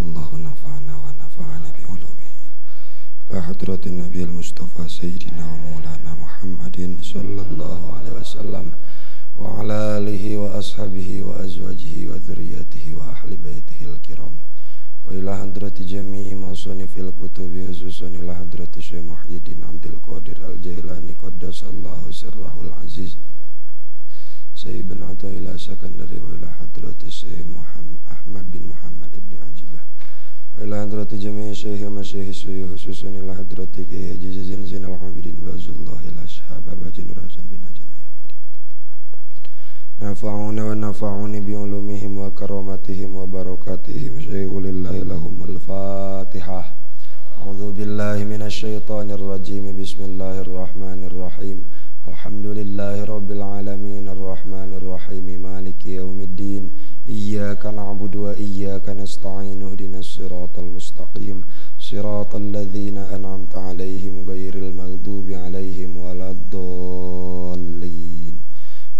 الله نفعنا ونفعنا بعلومه إلى حضرة النبي المصطفى سيدنا ومولانا محمد صلى الله عليه وسلم وعلى آله وأصحابه وأزواجه وذريته وأهل بيته الكرام وإلى حضرة جميع مصنف الكتب خصوصا إلى حضرة الشيخ محي الدين عبد القادر الجيلاني قدس الله سره العزيز سيد بن عطاء إلى سكندري وإلى حضرة الشيخ أحمد بن محمد بن عجيبة وإلى حضرة جميع شيخ ومشايخ السيوخ خصوصا إلى حضرة حجي زين العابدين بعز الله إلى أصحاب باجن رازن بن نجن نفعونا ونفعوني بعلومهم وكرامتهم وبركاتهم شيء لله لهم الفاتحة. أعوذ بالله من الشيطان الرجيم. بسم الله الرحمن الرحيم. الحمد لله رب العالمين الرحمن الرحيم مالك يوم الدين إياك نعبد وإياك نستعين اهدنا الصراط المستقيم صراط الذين أنعمت عليهم غير المغضوب عليهم ولا الضالين.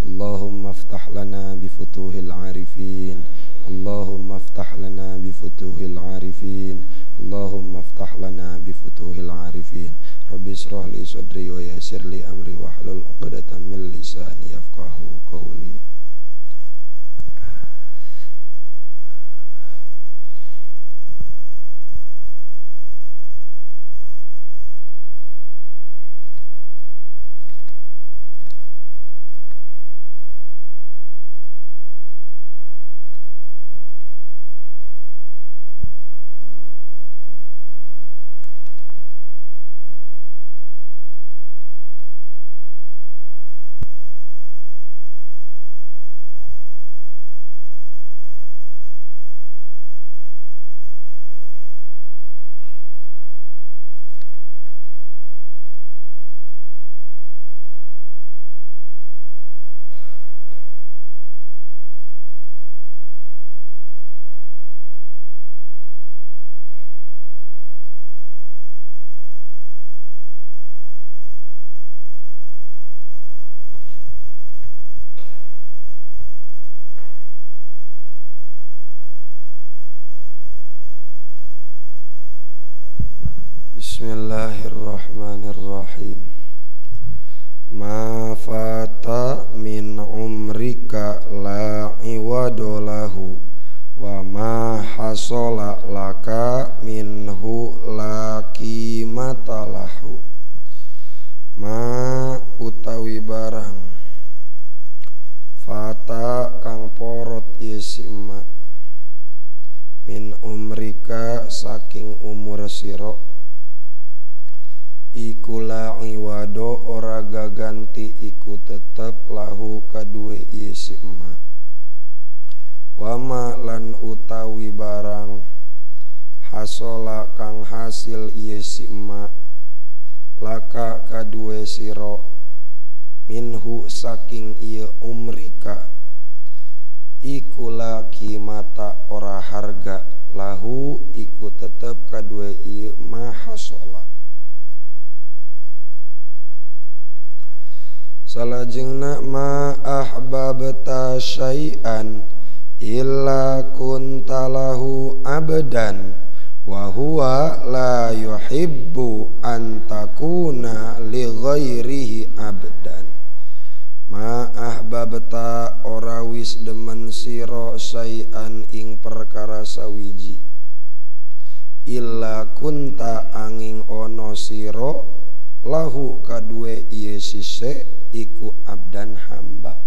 اللهم افتح لنا بفتوح العارفين اللهم افتح لنا بفتوح العارفين اللهم افتح لنا بفتوح العارفين. رب اشرح لي صدري ويسر لي أمري واحلل عقدة من لساني يفقهوا قولي. Bismillahirrahmanirrahim. Ma fata min umrika la iwadolahu wa ma hasala laka minhu la qimatalahu. Ma utawi barang fata kang porot isima min umrika saking umur sira iku la iwado ora gaganti iku tetep lahu kadue isima wama lan utawi barang hasola kang hasil isima laka kadue siro minhu saking iya umrika iku la qimata ora harga lahu iku tetep kadue iya mahasola. Salajengna ma ahbabta syai'an illa kuntalahu abdan wa huwa la yuhibbu an takuna li ghairihi abdan. Ma ahbabta ora wis demen sira syai'an ing perkara sawiji illa kunta angin ono sira lahu kadue ieu sise iku abdan hamba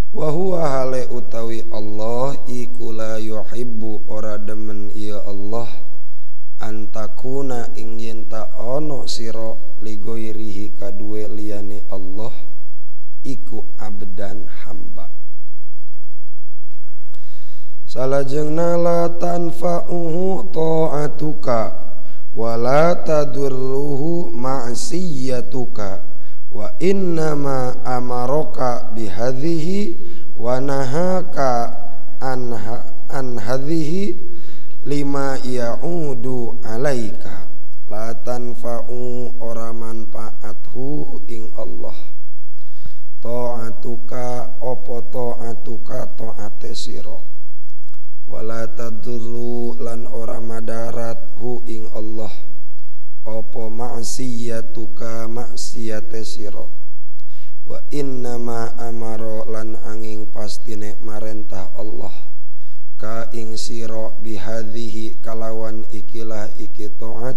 wa huwa hale utawi Allah iku la yuhibbu ora demen ya Allah antakuna ing yen ta ono sira ligoirihi kadue liyane Allah iku abdan hamba. Salajengna la tanfa'uhu ta'atuka wala tadurruhu ma'siyatuka wa innama amaraka bihadhihi wa nahaka an hadhihi lima ya'udu alaika la tanfa'u ora manfaathu ing Allah ta'atuka opo ta'atuka ta'ate sira wala tadurru lan ora madarat hu ing Allah apa maksiyatuka maksiyate sira wa innama amara lan angin pastine marentah Allah ka ing sira bihadhihi kalawan ikilah iki taat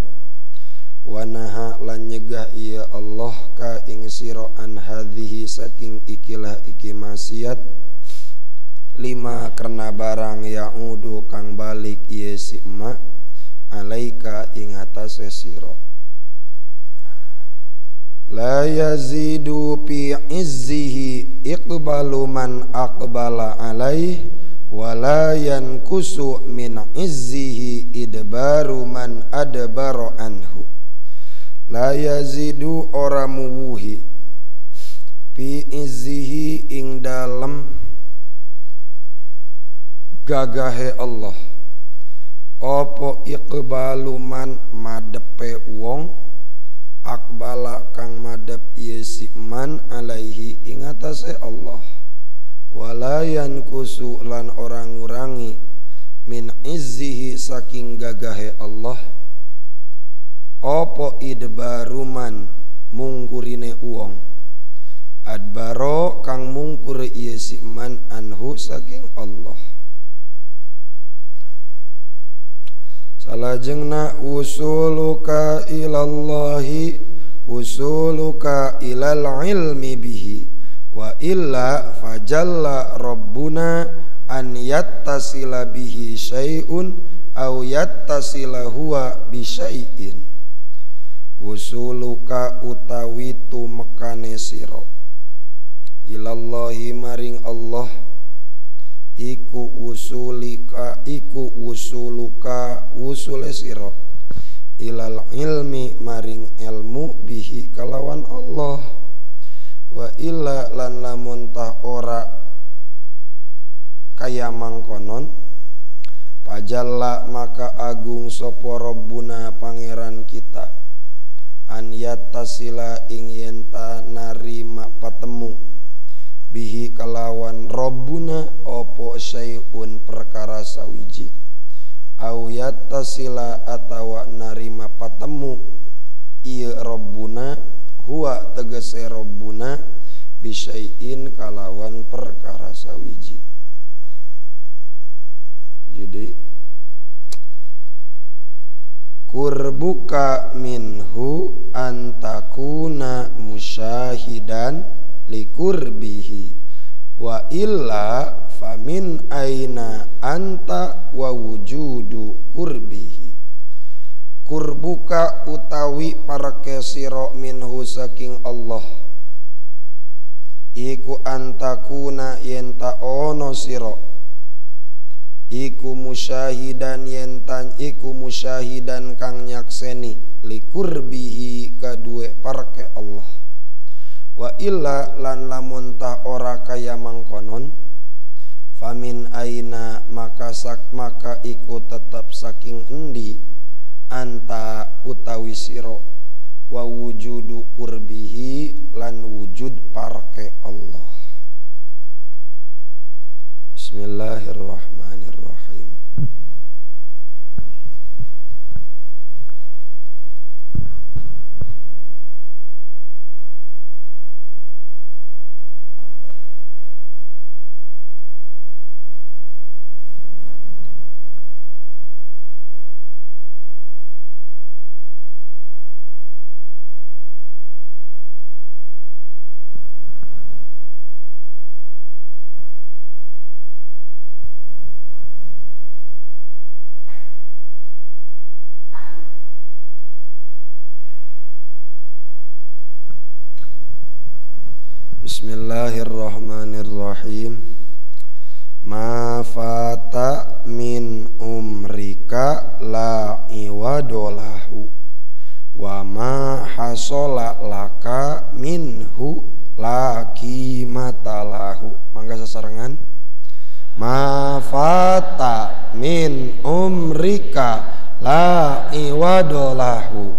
wa naha lan nyegah iya Allah ka ing sira an hadhihi saking ikilah iki maksiat lima karena barang yaudu kang balik iya si emak alaika ing atase sira la yazidu fi izzihi iqbalu man aqbala alaih wala yankusu min izzihi idbaru man adbara anhu la yazidu ora muwuhi fi izzihi ing dalem gagahe Allah opo iqbalu man madepe wong akbala kang madep yesi man alaihi ing atase Allah walayan kusu lan orang ngurangi min izzihi saking gagahe Allah opo idbaru man mungkurine wong adbaro kang mungkur yesi man anhu saking Allah salajengna usuluka ilallahi usuluka ilal ilmi bihi wa illa fajalla rabbuna an yattasila bihi syai'un aw yattasila huwa bi syai'in usuluka utawi tumekane sira ilallahi maring Allah iku usuluka usule sira ilal ilmi maring ilmu bihi kalawan Allah wa illa lan lamun tah ora kaya mangkonon pajalla maka agung sapa Rabbuna pangeran kita an yattasila ing yenta narima patemu bihi kalawan Rabbuna opo syai'un perkara sawiji au yattasila atawa narima patemu iya Rabbuna huwa tegese Rabbuna bisyai'in kalawan perkara sawiji. Jadi kurbuka minhu antakuna musyahidan likurbihi wa illa famin aina anta wa wujudu kurbihi kurbuka utawi parake sira minhu saking Allah iku antakuna yenta ono sira iku musyahidan yentan iku musyahidan kang nyakseni likurbihi kadue parake Allah wa illa lan lamun ta ora kaya mangkonon famin aina maka iku tetap saking endi anta utawi sira wa wujudu kurbihi lan wujud parke Allah. Bismillahirrahmanirrahim. Bismillahirrahmanirrahim. Ma fata min umrika la iwadolahu wa ma hasola laka minhu la qimatalahu. Mangga sasarengan. Ma fata min umrika la iwadolahu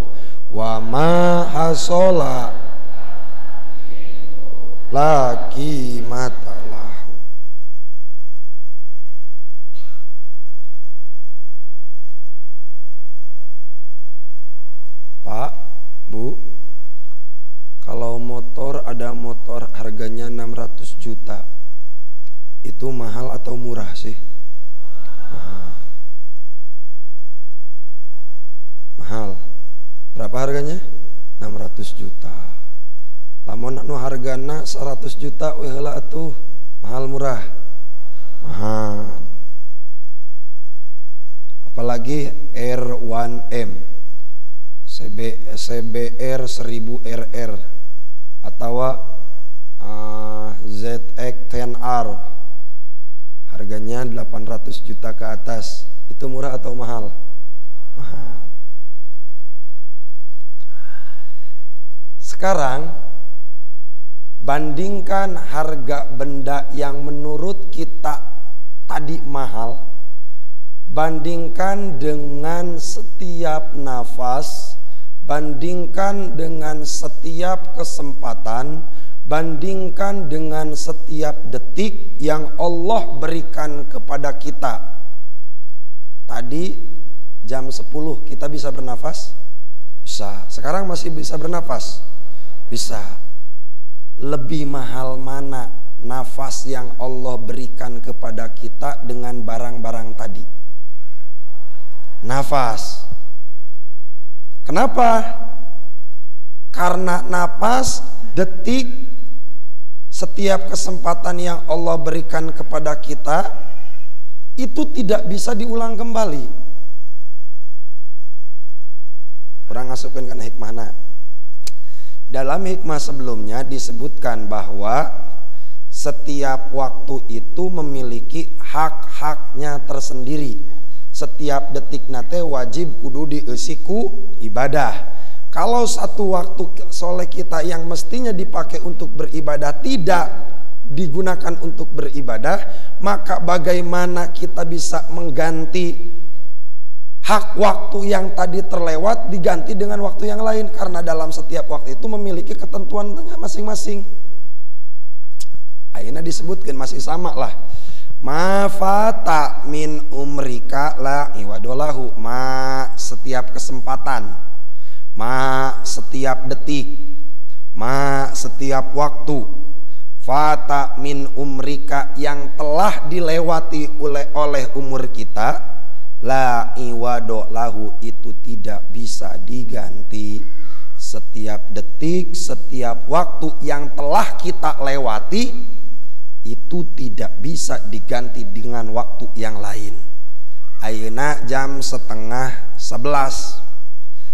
wa ma hasola la qimatalahu. Bu, kalau motor ada motor harganya 600 juta, itu mahal atau murah sih? Mahal. Berapa harganya? 600 juta. Lamun nu hargana 100 juta weh heula atuh. Mahal murah? Mahal. Apalagi R1M, CBR 1000 RR atau ZX10R, harganya 800 juta ke atas. Itu murah atau mahal? Mahal. Sekarang bandingkan harga benda yang menurut kita tadi mahal, bandingkan dengan setiap nafas, bandingkan dengan setiap kesempatan, bandingkan dengan setiap detik yang Allah berikan kepada kita. Tadi jam 10 kita bisa bernafas? Bisa. Sekarang masih bisa bernafas? Bisa. Lebih mahal mana nafas yang Allah berikan kepada kita dengan barang-barang tadi? Nafas. Kenapa? Karena nafas, detik, setiap kesempatan yang Allah berikan kepada kita itu tidak bisa diulang kembali. Orang ngasukin kan hikmahna. Dalam hikmah sebelumnya disebutkan bahwa setiap waktu itu memiliki hak-haknya tersendiri. Setiap detik nate wajib kudu dieusiku ibadah. Kalau satu waktu soleh kita yang mestinya dipakai untuk beribadah tidak digunakan untuk beribadah, maka bagaimana kita bisa mengganti hak waktu yang tadi terlewat diganti dengan waktu yang lain? Karena dalam setiap waktu itu memiliki ketentuannya masing-masing. Akhirnya disebutkan masih sama lah. Ma fata min umrika la iwadolahu. Ma setiap kesempatan, ma setiap detik, ma setiap waktu. Fata min umrika yang telah dilewati oleh umur kita, la iwado lahu itu tidak bisa diganti. Setiap detik, setiap waktu yang telah kita lewati itu tidak bisa diganti dengan waktu yang lain. Ayeuna jam 10:30.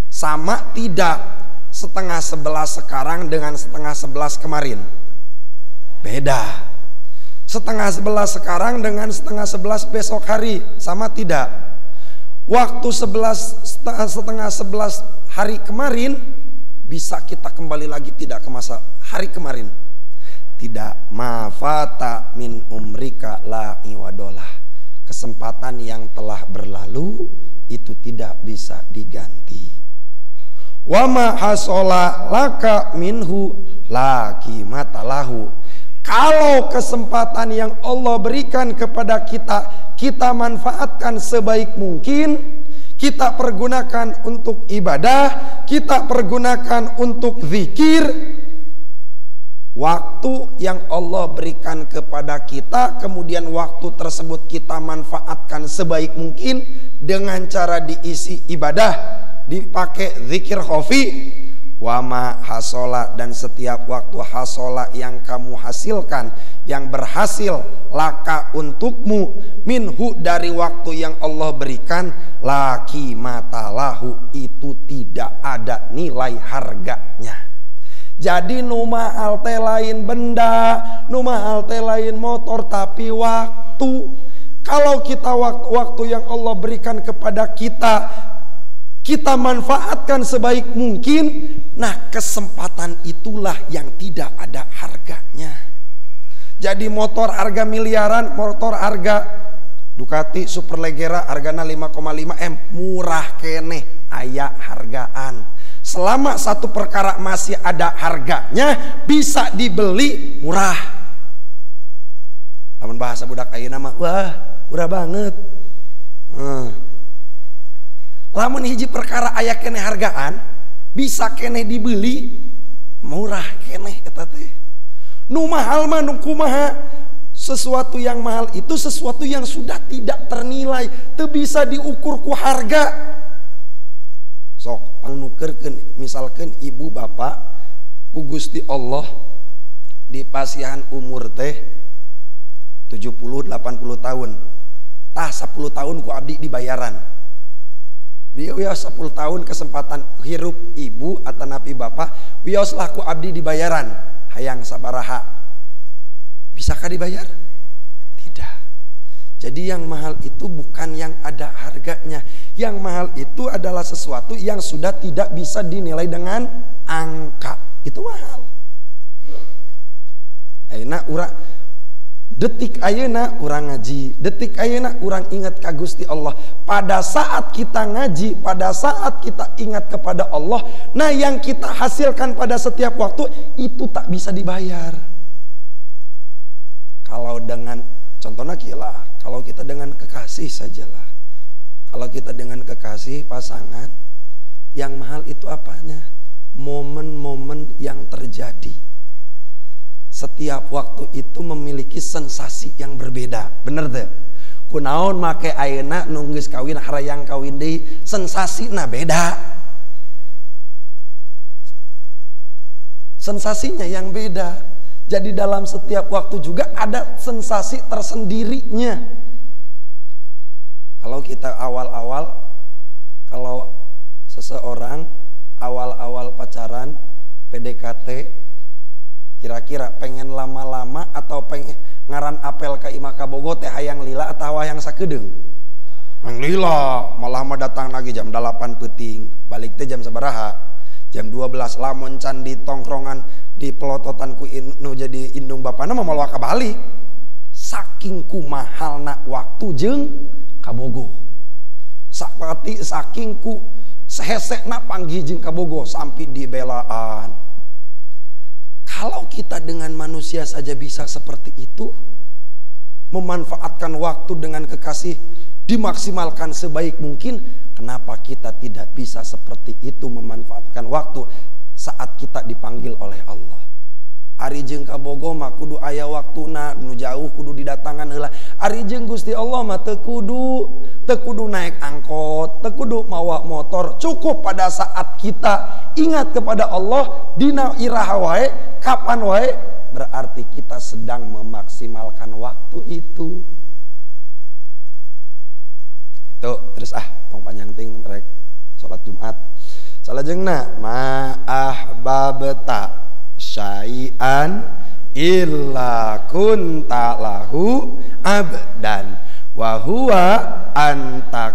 Sama tidak 10:30 sekarang dengan 10:30 kemarin? Beda. 10:30 sekarang dengan 10:30 besok hari sama tidak? Waktu 10:30 hari kemarin bisa kita kembali lagi tidak ke masa hari kemarin? Tidak. Ma fata min umrika la iwadolah. Kesempatan yang telah berlalu itu tidak bisa diganti. Wa ma hasola laka minhu la qimatalahu. Kalau kesempatan yang Allah berikan kepada kita, kita manfaatkan sebaik mungkin, kita pergunakan untuk ibadah, kita pergunakan untuk zikir. Waktu yang Allah berikan kepada kita, kemudian waktu tersebut kita manfaatkan sebaik mungkin dengan cara diisi ibadah, dipakai zikir khafi. Wama hasola, dan setiap waktu hasola yang kamu hasilkan, yang berhasil laka untukmu, minhu dari waktu yang Allah berikan, laki matalahu itu tidak ada nilai harganya. Jadi numa alte lain benda, numa alte lain motor, tapi waktu. Kalau kita waktu yang Allah berikan kepada kita manfaatkan sebaik mungkin, nah kesempatan itulah yang tidak ada harganya. Jadi motor harga miliaran, motor harga Ducati Superleggera hargana 5,5 M, murah keneh, aya hargaan. Selama satu perkara masih ada harganya, bisa dibeli murah. Lamun bahasa budak ayeuna mah, wah murah banget. Lamun hiji perkara aya keneh hargaan, bisa keneh dibeli murah keneh eta teh. Nu mahal mah nu kumaha? Sesuatu yang mahal itu sesuatu yang sudah tidak ternilai, teu bisa diukur ku harga. Sok pangnukeurkeun misalkan ibu bapak ku Gusti Allah di pasihan umur teh 70-80 tahun. Tah 10 tahun ku abdi dibayaran. Dia 10 tahun kesempatan hirup ibu atau napi bapak, wioslah ku abdi dibayaran. Hayang sabaraha. Bisakah dibayar? Tidak. Jadi yang mahal itu bukan yang ada harganya. Yang mahal itu adalah sesuatu yang sudah tidak bisa dinilai dengan angka. Itu mahal. Ayeuna urang detik ayeuna urang ngaji, detik ayeuna urang ingat ka Gusti Allah. Pada saat kita ngaji, pada saat kita ingat kepada Allah, nah yang kita hasilkan pada setiap waktu itu tak bisa dibayar. Kalau dengan contohnya gila, kalau kita dengan kekasih sajalah. Kalau kita dengan kekasih pasangan, yang mahal itu apanya? Momen-momen yang terjadi. Setiap waktu itu memiliki sensasi yang berbeda. Bener deh. Kunaon make ayeuna nu geus kawin harayang kawin deui, sensasina beda. Sensasinya yang beda. Jadi dalam setiap waktu juga ada sensasi tersendirinya. Kalau kita awal-awal, kalau seseorang awal-awal pacaran, PDKT, kira-kira pengen lama-lama atau pengen ngaran apel ka imah kabogo teh hayang lila atau hayang sakedeung? Hayang lila, malah mah datang lagi jam 8 peuting, balik teh jam sabaraha? Jam 12. Lamun can di tongkrongan di pelototan ku nu jadi indung bapana mah malah kabalik. Saking kumahalna waktu jeung kabogo. Saking ku sehesekna panggih jeung kabogo sampai dibelaan. Kalau kita dengan manusia saja bisa seperti itu, memanfaatkan waktu dengan kekasih dimaksimalkan sebaik mungkin, kenapa kita tidak bisa seperti itu memanfaatkan waktu saat kita dipanggil oleh Allah? Ari jeung kabogo mah kudu aya waktuna, nu jauh kudu didatangan heula. Ari jeung Gusti Allah mah teu kudu naik angkot, teu kudu mawa motor. Cukup pada saat kita ingat kepada Allah dina iraha wae, kapan wae, berarti kita sedang memaksimalkan waktu itu. Itu terus tong panjang ting rek salat Jumat. Salajengna ma'ahbabta syai'an illa kunta lahu abdan wa huwa anta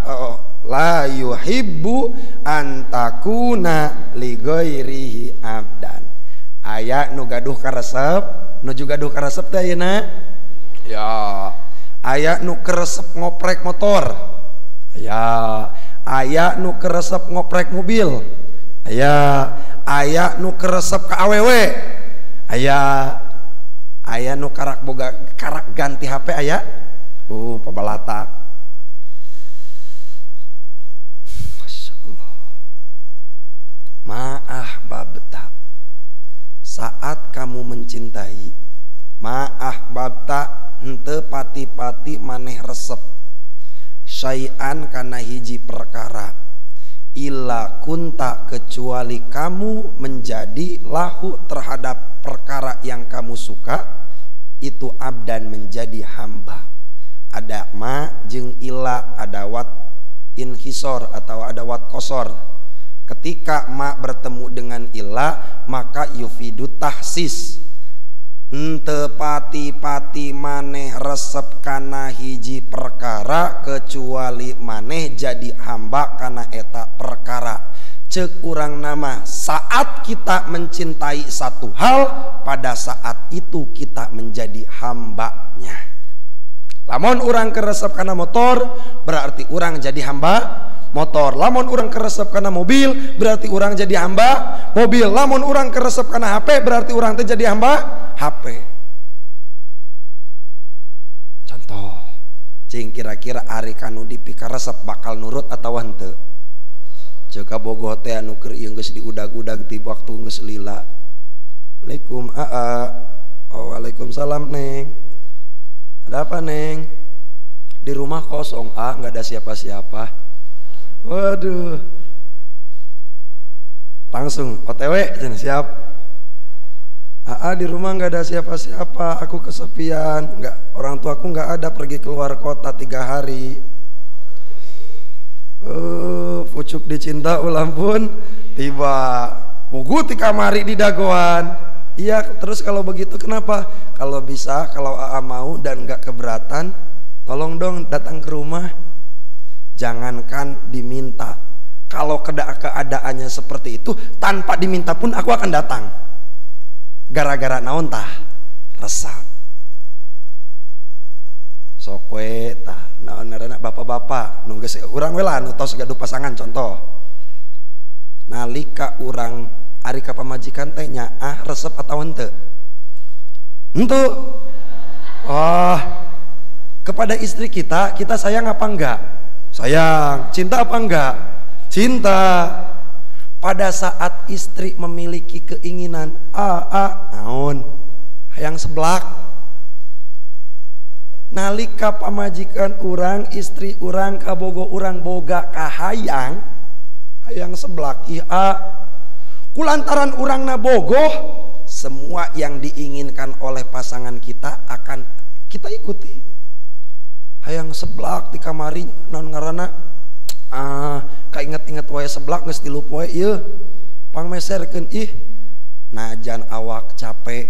la yuhibbu antakuna li ghairihi abdan. Aya nu gaduh karesep, nu juga gaduh karesep teh ayeuna. Ya, aya nu karesep ngoprek motor. Aya nu karesep ngoprek mobil. Aya nu karesep ka awewe. Aya nu karak boga karak ganti HP aya. Pabalatak. Masyaallah. Ma'ahbabta. Saat kamu mencintai, ma'ahbabta henteu pati-pati maneh resep. Syai'an kana hiji perkara, illa kunta kecuali kamu menjadi lahu terhadap perkara yang kamu suka, itu abdan menjadi hamba. Ada ma jeung illa, ada wat inhisor atau ada wat kosor. Ketika ma bertemu dengan illa maka yufidu tahsis. Ente pati-pati maneh resep kana hiji perkara kecuali maneh jadi hamba kana eta perkara. Ceuk urang nama, saat kita mencintai satu hal, pada saat itu kita menjadi hambanya. Lamun urang keresep kana motor, berarti urang jadi hamba motor. Lamun urang keresep kana mobil, berarti urang jadi hamba mobil. Lamun urang keresep kana HP, berarti urang teh jadi hamba HP. Contoh, cing kira-kira ari kanu dipikaresep bakal nurut atau henteu? ceuk bogoh teh anu keur ieu geus diudag-udag ti waktu geus lila. Assalamualaikum Oh, waalaikumsalam Neng. Ada apa Neng? Di rumah kosong nggak ada siapa-siapa. Waduh. Langsung OTW siap. Di rumah nggak ada siapa-siapa, aku kesepian. Nggak, orang tua aku nggak ada, pergi keluar kota 3 hari. Pucuk dicinta ulang pun tiba. Pugu ti kamari di dagoan. Iya, terus kalau begitu kenapa? Kalau bisa, kalau AA mau dan nggak keberatan, tolong dong datang ke rumah. Jangankan diminta, kalau keadaannya seperti itu, tanpa diminta pun aku akan datang. Gara-gara naon tah? Resep. Sokwe tah, naon ngaranna bapak-bapak, nu geus urang we lah nu tos gaduh pasangan contoh. Nalika urang ari ka pamajikan teh nyaah resep atau henteu? Henteu. Kepada istri kita sayang apa enggak? Sayang. Cinta apa enggak? Cinta. Pada saat istri memiliki keinginan naon hayang seblak, nalika pamajikan urang, istri urang kabogo urang boga kahayang hayang seblak kulantaran urang nabogoh, semua yang diinginkan oleh pasangan kita akan kita ikuti. Hayang seblak di kamari non ngaranna kainget-inget wae seblak geus tilup wae ieu pangmeserkeun najan awak capek,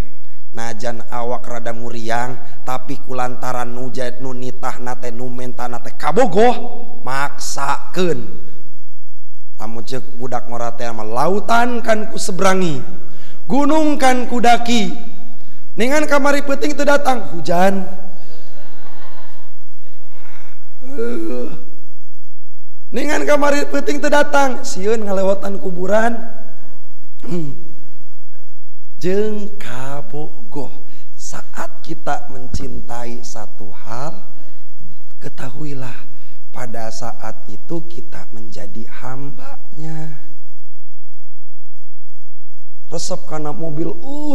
najan awak rada muriang, tapi kulantaran nu nitahna teh nu mentana teh kabogoh maksakeun. Amun ceuk budak ngora teh mah lautan kan ku seberangi, gunung kan ku daki, ningan kamari peuting teu datang hujan. Ningan kamari peuting teu datang sieun ngalewotan kuburan. Jeung kabogoh. Saat kita mencintai satu hal, ketahuilah pada saat itu kita menjadi hambanya. Resep karena mobil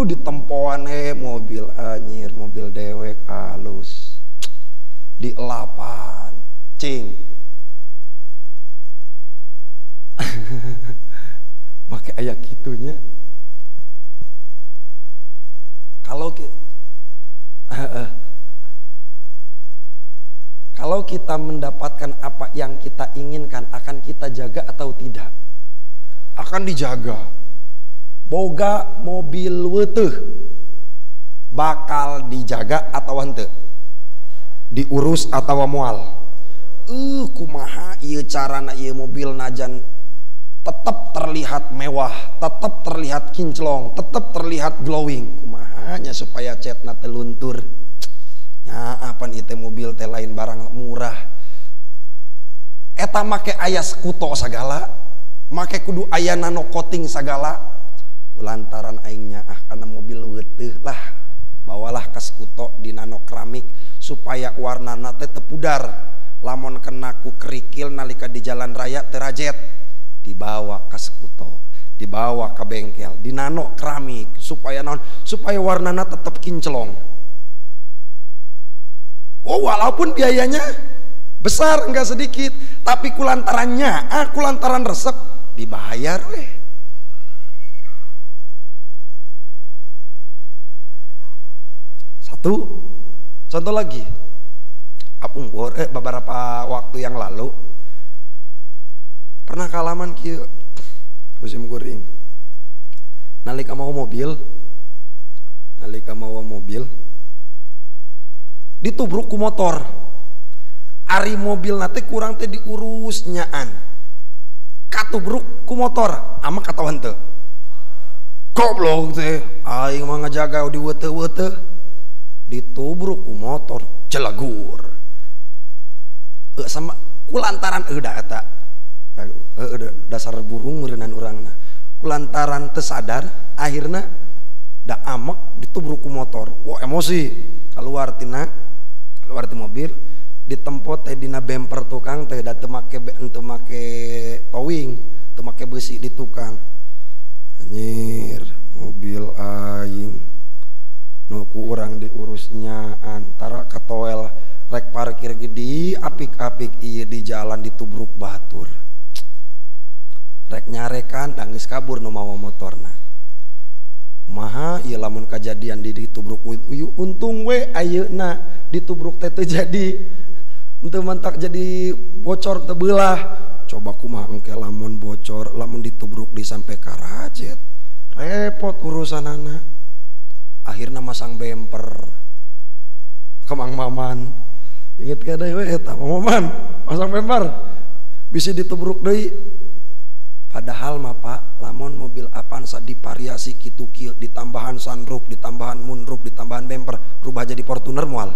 ditempoan mobil anyir, mobil dewek halus di elapan cing. Make aya kitunya. Kalau kita mendapatkan apa yang kita inginkan, akan kita jaga atau tidak? Akan dijaga. Boga mobil weuteuh bakal dijaga atau henteu? Diurus atau moal? Kumaha ieu carana ieu mobil najan tetap terlihat mewah, tetap terlihat kinclong, tetap terlihat glowing. Kumahanya supaya catna teu luntur. Apaan itu mobil teh lain barang murah. Eta make aya skuto sagala, make kudu aya nano coating sagala. Kulantaran aing nyaah kana mobil weuteuh lah, bawalah ka skuto di nano keramik supaya warnana teh teu pudar. Lamun kena ku kerikil nalika di jalan raya terajet, dibawa ka skuto, dibawa ke bengkel, di nano keramik supaya naon? Supaya warnana tetap kinclong. Walaupun biayanya besar enggak sedikit, tapi kulantarannya kulantaran resep dibayar weh. Satu contoh lagi, beberapa waktu yang lalu pernah kalaman kieu musim guring. Nalika mau mobil ditubruk ku motor. Ari mobil nate kurang teh diurus nyaan, katubruk ku motor, ama katawan teu? Goblok teh, aing mah ngajaga di weuteuh-weuteuh, ditubruk ku motor, jelagur. Sama kulantaran eta dasar burung meureunnan urangna. Kulantaran teu sadar, akhirna da amek ditubruk ku motor. Wah emosi, keluar ti mobil, ditempot teh dina bemper tukang teh da teu make towing, teu make besi di tukang. Anjir, mobil aing nu ku urang diurusnya antara katoel rek parkir gede apik-apik ieu di jalan ditubruk batur. Rek nyarekan da geus kabur nu mawa motorna. Kumaha ieu lamun kajadian di ditubruk uyu untung we ayeuna ditubruk teh teu jadi. Henteu mentak jadi bocor teu beulah. Coba kumaha engke lamun bocor, lamun ditubruk di sampai karajet, repot urusanana. Akhirna masang bemper, kemang maman, inget ka deui we eta maman, masang bemper, bisa ditubruk deui. Padahal mah Pak, lamun mobil Avanza divariasi kitu kieu, ditambahan sunroof, ditambahan moonroof, ditambahan bemper, rubah jadi Fortuner moal.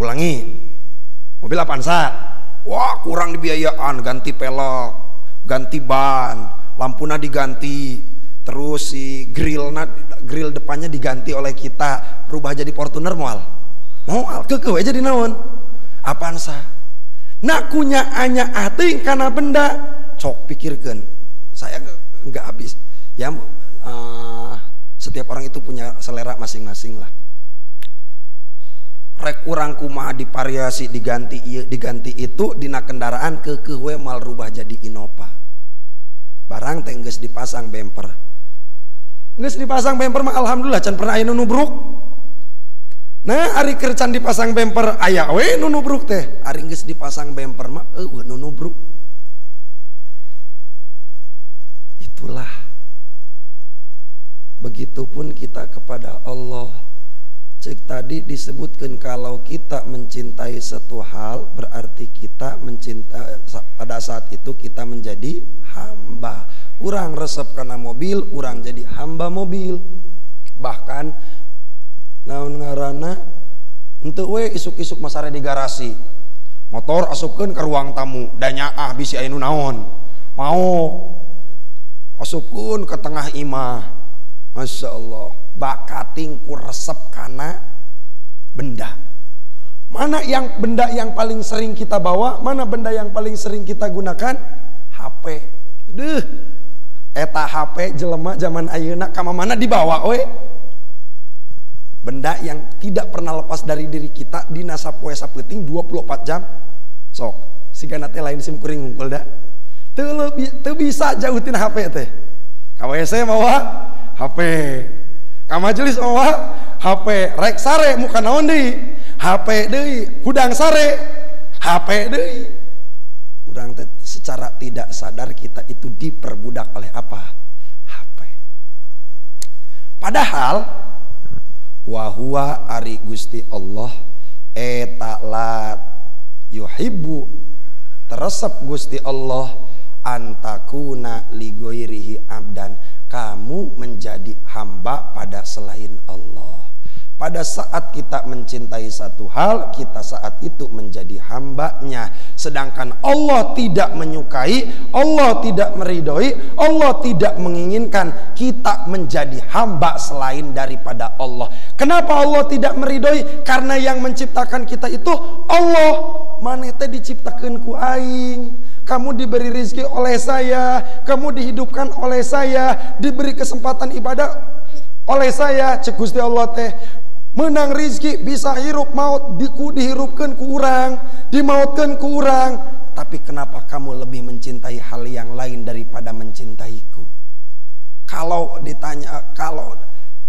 Ulangi, mobil Avanza. Wah kurang di biayaan, ganti pelek, ganti ban, lampuna diganti, terus si grill depannya diganti oleh kita, rubah jadi Fortuner moal kekeh jadi naon Avanza. Nak kunya anya ating karena benda, cok pikirkan, saya nggak habis ya. Setiap orang itu punya selera masing-masing lah. Rek urang kumaha divariasi diganti ieu diganti itu dina kendaraan kekeh we mal rubah jadi Innova. Barang teh geus dipasang bemper. Geus dipasang bemper mah alhamdulillah can pernah aya nu nubruk. Nah, ari keur can dipasang bemper aya we nu nubruk teh. Ari geus dipasang bemper mah eueuh nu nubruk. Itulah. Begitupun kita kepada Allah. Cek tadi disebutkan kalau kita mencintai satu hal berarti kita mencintai, pada saat itu kita menjadi hamba. Urang resep karena mobil, urang jadi hamba mobil. Bahkan naon ngaranna henteu we isuk-isuk masare di garasi. Motor asupkeun ke ruang tamu, da nyaah bisi aya nu naon. Mau asupkeun ke tengah imah. Masya Allah, bakating ku resep kana benda. Mana yang benda yang paling sering kita bawa? Mana benda yang paling sering kita gunakan? HP. Deuh, eta HP jelema zaman ayeuna ka mana dibawa we? Benda yang tidak pernah lepas dari diri kita dina sapoe sapeuting 24 jam. Sok, sigana teh lain sim kuring hungkul da. Teu bisa jauhin HP teh. Ka WC bawa HP, ka majelis bawa HP, rek sare muka naon deui? HP deui, hudang sare HP deui. Urang teh secara tidak sadar kita itu diperbudak oleh apa? HP. Padahal wa huwa ari Gusti Allah eta lat yuhibbu teresep Gusti Allah antakuna ligoirihi abdan, kamu menjadi hamba pada selain Allah. Pada saat kita mencintai satu hal, kita saat itu menjadi hambanya. Sedangkan Allah tidak menyukai, Allah tidak meridhoi, Allah tidak menginginkan kita menjadi hamba selain daripada Allah. Kenapa Allah tidak meridhoi? Karena yang menciptakan kita itu Allah. Maneh teh diciptakeun ku aing. Kamu diberi rezeki oleh saya, kamu dihidupkan oleh saya, diberi kesempatan ibadah oleh saya. Cek Gusti Allah teh menang rezeki bisa hirup maut dihirupkan ku urang, dimautkan ku urang. Tapi kenapa kamu lebih mencintai hal yang lain daripada mencintaiku? Kalau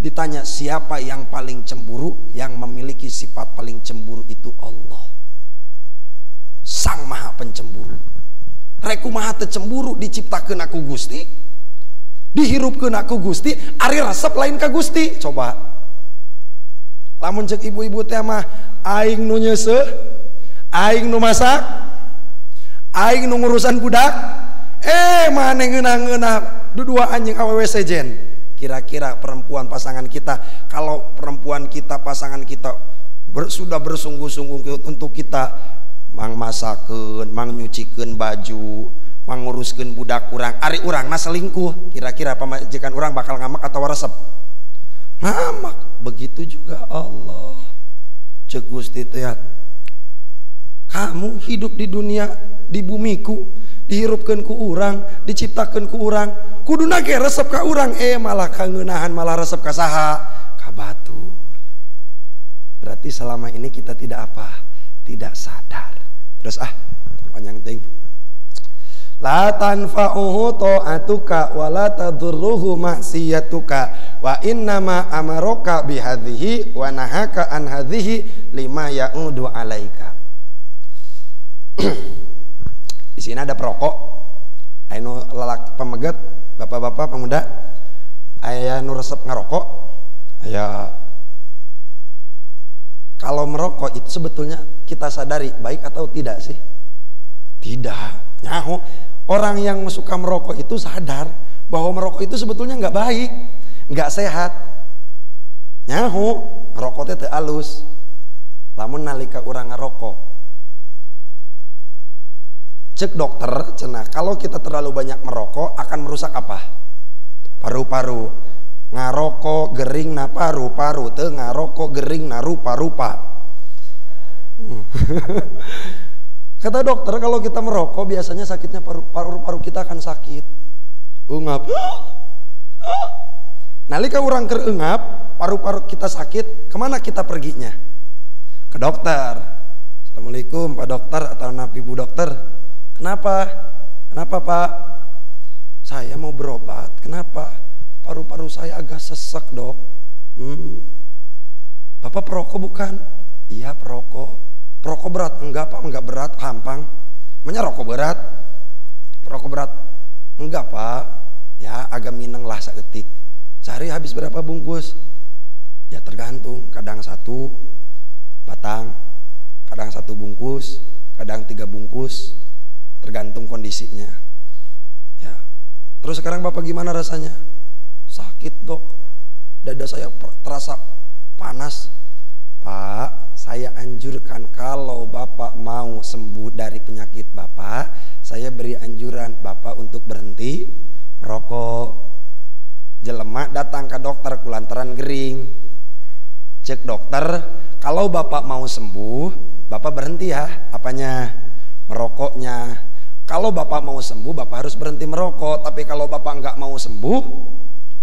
ditanya siapa yang paling cemburu, yang memiliki sifat paling cemburu itu Allah, Sang Maha Pencemburu. Rek kumaha teu cemburu diciptakeun aku Gusti, dihirupkeun aku Gusti, ari resep lain ka Gusti. Coba lamun cek ibu-ibu teh mah aing nu nyeuseuh, aing nu masak, aing nu ngurusan budak, maneh ngeunah-ngeunah dudua anjing awewe sejen. Kira-kira perempuan pasangan kita, kalau perempuan kita pasangan kita sudah bersungguh-sungguh untuk kita, mang masakeun, mang nyucikeun baju, mang nguruskeun budak urang, ari urangna selingkuh, kira-kira pamajikan urang bakal ngamak atau resep? Ngamak. Begitu juga Allah. Cek Gusti teh, kamu hidup di dunia, di bumiku, dihirupkeun ku urang, diciptakeun ku urang, kuduna ge resep ka urang, malah kangeunahan malah resep ka saha? Ka batur. Berarti selama ini kita tidak apa? Tidak sadar. Terus panjang ting. La tanfa'uhu ta'atuka wa la tadurruhu ma'siyatuka wa innama amaraka bihadhihi wa nahaka an hadhihi lima ya'udu alaika. Di sini ada perokok, anu lalaki pemegat, bapak-bapak pemuda, aya nu resep ngarokok, aya. Kalau merokok itu sebetulnya kita sadari baik atau tidak sih? Tidak. Nyaho. Orang yang suka merokok itu sadar bahwa merokok itu sebetulnya nggak baik, nggak sehat. Nyaho, ngerokok teh alus. Lamun nalika urang ngerokok, cek dokter cenah kalau kita terlalu banyak merokok akan merusak apa? Paru-paru. Ngarokok gering na paru-paru, teu ngarokok gering na rupa-rupa. Kata dokter kalau kita merokok biasanya sakitnya paru-paru kita akan sakit. Ungap. Nalika urang keur eungap, paru-paru kita sakit, kemana kita perginya? Ke dokter. Assalamualaikum Pak Dokter atau nabi Bu Dokter. Kenapa? Kenapa Pak? Saya mau berobat. Kenapa? Paru-paru saya agak sesek dok. Bapak perokok bukan? Iya perokok. Perokok berat? Enggak Pak, enggak berat, gampang. Namanya rokok berat. Perokok berat? Enggak Pak. Ya agak mineng lah saeutik. Sehari habis berapa bungkus? Ya tergantung, kadang 1 batang, kadang 1 bungkus, kadang 3 bungkus, tergantung kondisinya. Ya. Terus sekarang Bapak gimana rasanya? Sakit dok, dada saya terasa panas. Pak, saya anjurkan kalau Bapak mau sembuh dari penyakit Bapak, saya beri anjuran Bapak untuk berhenti merokok. Jelema datang ke dokter kulantaran gering. Cek dokter, kalau Bapak mau sembuh, Bapak berhenti ya, apanya? Merokoknya. Kalau Bapak mau sembuh, Bapak harus berhenti merokok. Tapi kalau Bapak nggak mau sembuh,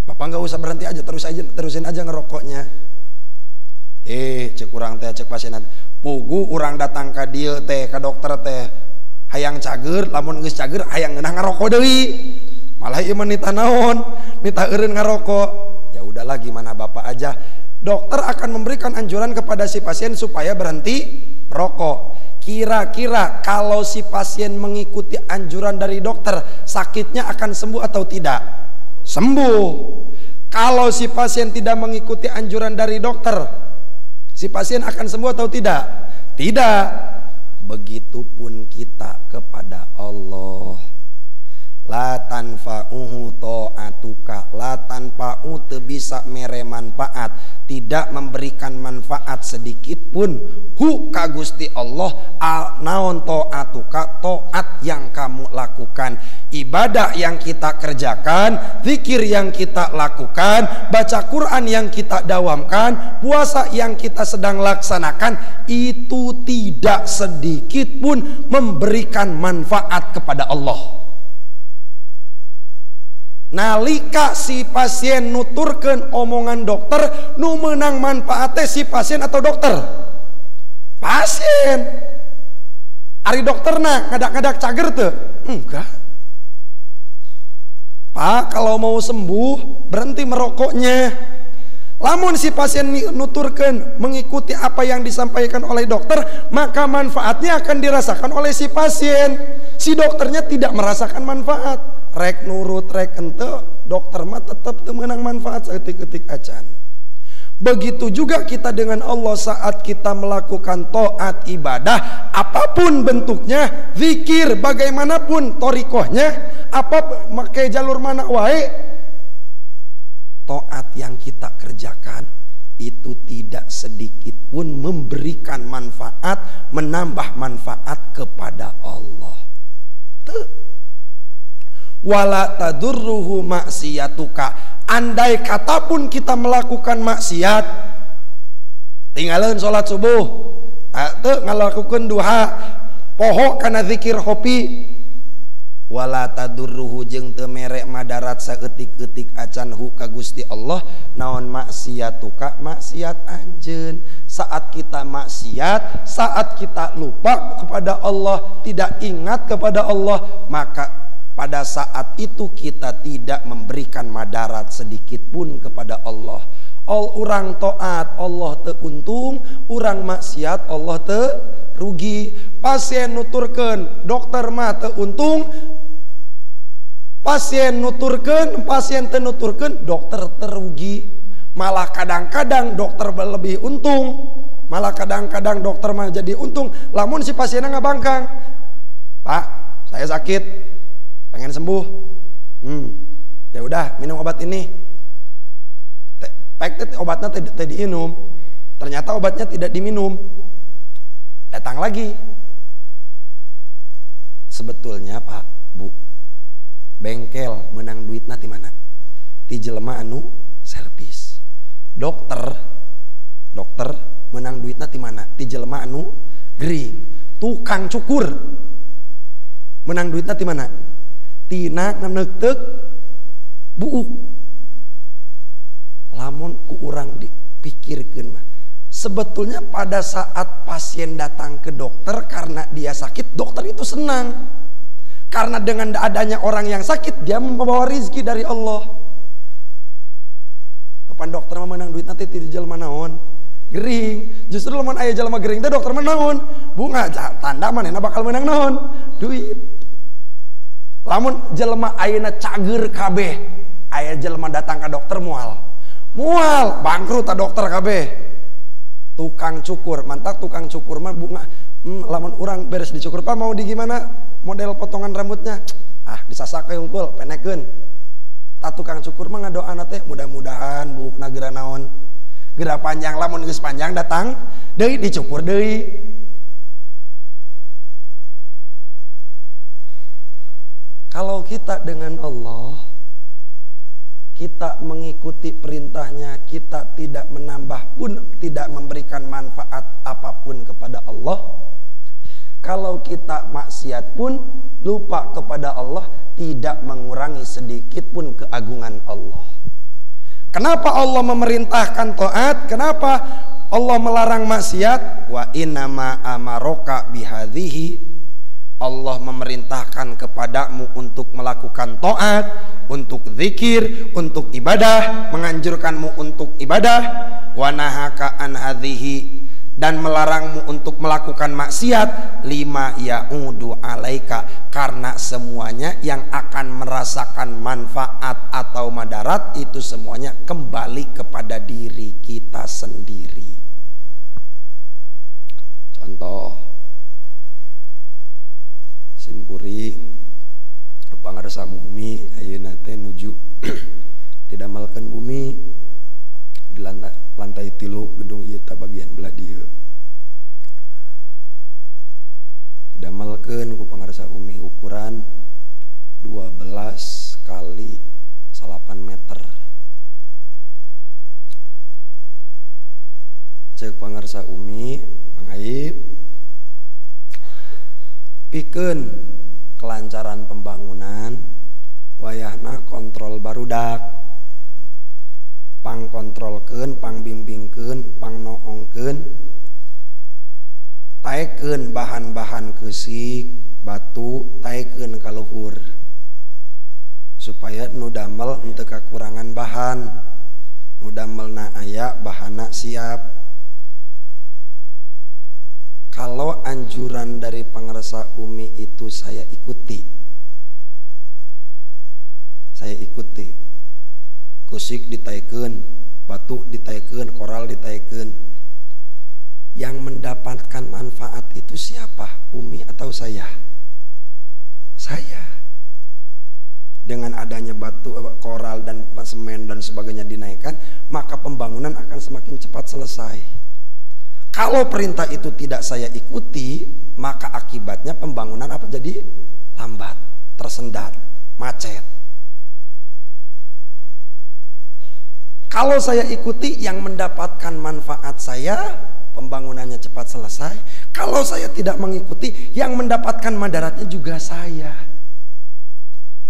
Bapak nggak usah berhenti aja, terusin aja ngerokoknya. Cek urang teh, cek pasien pugu urang datang ke dia teh, ke dokter teh, hayang cager, lamun geus cager hayang ngeunah ngarokok deui. Malah ieu mah nita naon? Nita eureun ngarokok. Ya udahlah gimana Bapak aja. Dokter akan memberikan anjuran kepada si pasien supaya berhenti merokok. Kira-kira kalau si pasien mengikuti anjuran dari dokter, sakitnya akan sembuh atau tidak? Sembuh. Kalau si pasien tidak mengikuti anjuran dari dokter, si pasien akan sembuh atau tidak? Tidak. Begitupun kita kepada Allah. La tanfa'uhu ta'atuka, la tanfa'u teu bisa mere manfaat, tidak memberikan manfaat sedikit pun hu ka Gusti Allah naon ta'atuka, taat yang kamu lakukan, ibadah yang kita kerjakan, zikir yang kita lakukan, baca Quran yang kita dawamkan, puasa yang kita sedang laksanakan, itu tidak sedikit pun memberikan manfaat kepada Allah. Nalika si pasien nuturkeun omongan dokter, nu meunang manfaatnya si pasien atau dokter? Pasien. Ari dokterna ngadak-ngadak cager teu? Enggak. Pak, kalau mau sembuh berhenti merokoknya. Lamun si pasien nuturkeun mengikuti apa yang disampaikan oleh dokter, maka manfaatnya akan dirasakan oleh si pasien. Si dokternya tidak merasakan manfaat. Rek nurut rek ente, dokter mah tetap teu meunang manfaat saeutik-eutik acan. Begitu juga kita dengan Allah saat kita melakukan taat ibadah apapun bentuknya, zikir bagaimanapun torikohnya, apa make jalur mana wae, taat yang kita kerjakan itu tidak sedikit pun memberikan manfaat, menambah manfaat kepada Allah. Tuh. Wala tadurruhu maksiyatuka, andai kata pun kita melakukan maksiat, tinggalin sholat subuh, ngalakukan duha, poho karena zikir hopi, wala tadurruhu jeung teu mere madarat saeutik-eutik acanhu ka Gusti Allah naon maksiatuka maksiat anjeun. Saat kita maksiat, saat kita lupa kepada Allah, tidak ingat kepada Allah, maka pada saat itu kita tidak memberikan madarat sedikit pun kepada Allah. Orang taat Allah teu untung, orang maksiat Allah teu rugi. Pasien nuturkeun, dokter mah teu untung, pasien nuturkeun, pasien teu nuturkeun, dokter terugi. Malah kadang-kadang dokter lebih untung, malah kadang-kadang dokter mah jadi untung. Lamun si pasiennya ngabangkang, Pak, saya sakit, pengen sembuh, ya udah minum obat ini. Obatnya tidak diminum, ternyata obatnya tidak diminum. Datang lagi. Sebetulnya Pak, Bu, bengkel menang duitna di mana? Di jelema anu servis. Dokter menang duitna di mana? Di jelema anu gering. Tukang cukur menang duitna di mana? Tina ngeneuk buuk. Lamun ku urang dipikirkeun mah, sebetulnya pada saat pasien datang ke dokter karena dia sakit, dokter itu senang. Karena dengan adanya orang yang sakit, dia membawa rizki dari Allah. Kapan dokter mah menang duit nanti di jelema naon? Gering. Justru lamun aya jelema gering teh dokter mah naon? Bunga tanda manehna bakal menang naon? Duit. Lamun jelema ayeuna cager kabeh, aya jelema datang ka dokter mual. Mual, bangkrut ta dokter kabeh. Tukang cukur, mantap tukang cukur mah bunga. Lamun urang beres dicukur, Pak mau di gimana model potongan rambutnya? Ah, disasak we unggul, penekeun. Tukang cukur mah ngadoana teh mudah-mudahan buukna geura naon, geura panjang. Lamun geus panjang datang deui dicukur deui. Kalau kita dengan Allah, kita mengikuti perintahnya, kita tidak menambah pun tidak memberikan manfaat apapun kepada Allah. Kalau kita maksiat pun lupa kepada Allah, tidak mengurangi sedikit pun keagungan Allah. Kenapa Allah memerintahkan taat? Kenapa Allah melarang maksiat? Wa innama amaroka bihadhihi. Allah memerintahkan kepadamu untuk melakukan taat, untuk zikir, untuk ibadah, menganjurkanmu untuk ibadah. Wa nahaka an hadhihi, dan melarangmu untuk melakukan maksiat. Lima ya'udu alaika, karena semuanya yang akan merasakan manfaat atau madarat itu semuanya kembali kepada diri kita sendiri. Contoh, simkuring pangarsa bumi ayeuna teh nuju didamelkeun bumi di lantai 3 gedung ieu teh bagian belah dieu. Didamelkeun ku pangarsa umi ukuran 12 kali 8 meter. Ceuk pangarsa umi mangaib pikeun kelancaran pembangunan wayahna kontrol barudak, pang kontrolkeun, pang bimbingkeun, pang noongkeun, taekeun bahan-bahan keusik batu, taekeun ka luhur supaya nu damel henteu kakurangan bahan, nu damelna aya bahanna siap. Kalau anjuran dari pangarsa umi itu saya ikuti, kusik ditaikeun, batu ditaikeun, koral ditaikeun. Yang mendapatkan manfaat itu siapa? Umi atau saya? Saya. Dengan adanya batu, koral dan semen dan sebagainya dinaikkan, maka pembangunan akan semakin cepat selesai. Kalau perintah itu tidak saya ikuti, maka akibatnya pembangunan apa jadi? Lambat, tersendat, macet. Kalau saya ikuti, yang mendapatkan manfaat saya, pembangunannya cepat selesai. Kalau saya tidak mengikuti, yang mendapatkan madaratnya juga saya.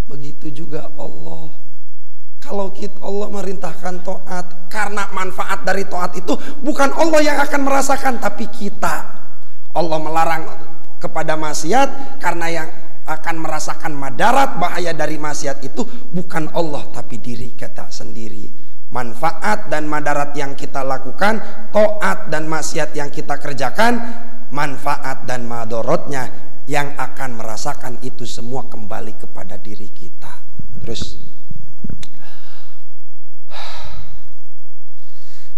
Begitu juga Allah. Kalau Allah merintahkan taat, karena manfaat dari taat itu bukan Allah yang akan merasakan, tapi kita. Allah melarang kepada maksiat, karena yang akan merasakan madarat bahaya dari maksiat itu bukan Allah, tapi diri kita sendiri. Manfaat dan madarat yang kita lakukan, taat dan maksiat yang kita kerjakan, manfaat dan madorotnya yang akan merasakan itu semua kembali kepada diri kita. Terus,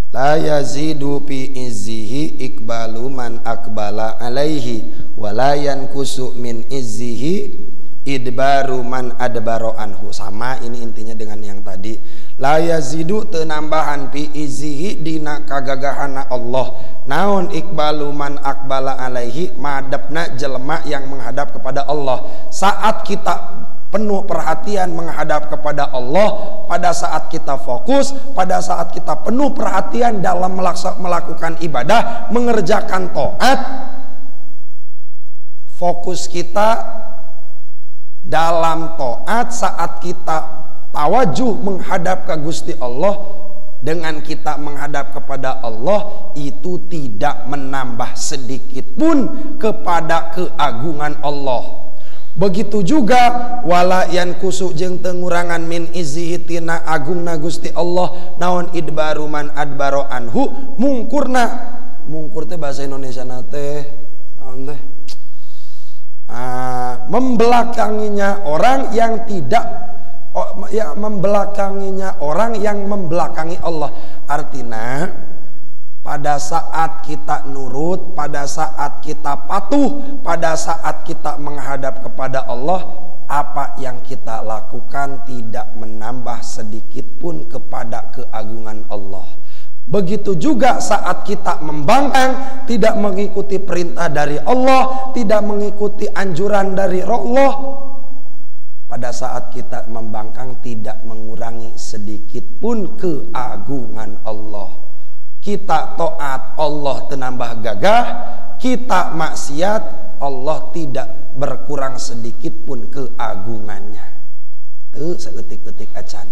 la yazidu fi izzihi ikbalu man akbala alaihi wa la yankusu min izzihi idbaru man adbaro anhu. Sama ini intinya dengan yang tadi. La yazidu tenambahan fi izzihi dina kagagahana Allah. Naon ikbalu man akbala alaihi, madepna jelema yang menghadap kepada Allah. Saat kita penuh perhatian menghadap kepada Allah, pada saat kita fokus, pada saat kita penuh perhatian dalam melakukan ibadah, mengerjakan taat, fokus kita dalam taat, saat kita tawajuh menghadap ke Gusti Allah, dengan kita menghadap kepada Allah itu tidak menambah sedikit pun kepada keagungan Allah. Begitu juga wala yankusu jeung teu ngurangan min izzihi tina agungna Gusti Allah naon idbaru man adbaro anhu, mungkurna. Mungkur teh bahasa Indonesia teh naon teh? Membelakanginya orang yang tidak membelakanginya orang yang membelakangi Allah. Artinya pada saat kita nurut, pada saat kita patuh, pada saat kita menghadap kepada Allah, apa yang kita lakukan tidak menambah sedikit pun kepada keagungan Allah. Begitu juga saat kita membangkang, tidak mengikuti perintah dari Allah, tidak mengikuti anjuran dari Allah, pada saat kita membangkang tidak mengurangi sedikit pun keagungan Allah. Kita taat, Allah tenambah gagah. Kita maksiat, Allah tidak berkurang sedikit pun keagungannya. Teu saeutik-eutik acan.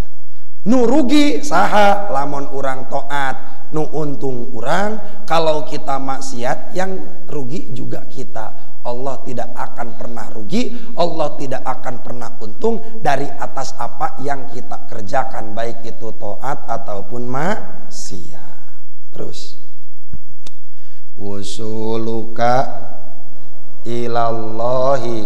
Nu rugi saha lamun urang taat, nu untung urang. Kalau kita maksiat, yang rugi juga kita. Allah tidak akan pernah rugi, Allah tidak akan pernah untung dari atas apa yang kita kerjakan, baik itu taat ataupun maksiat. Terus, wusuluka ilallahi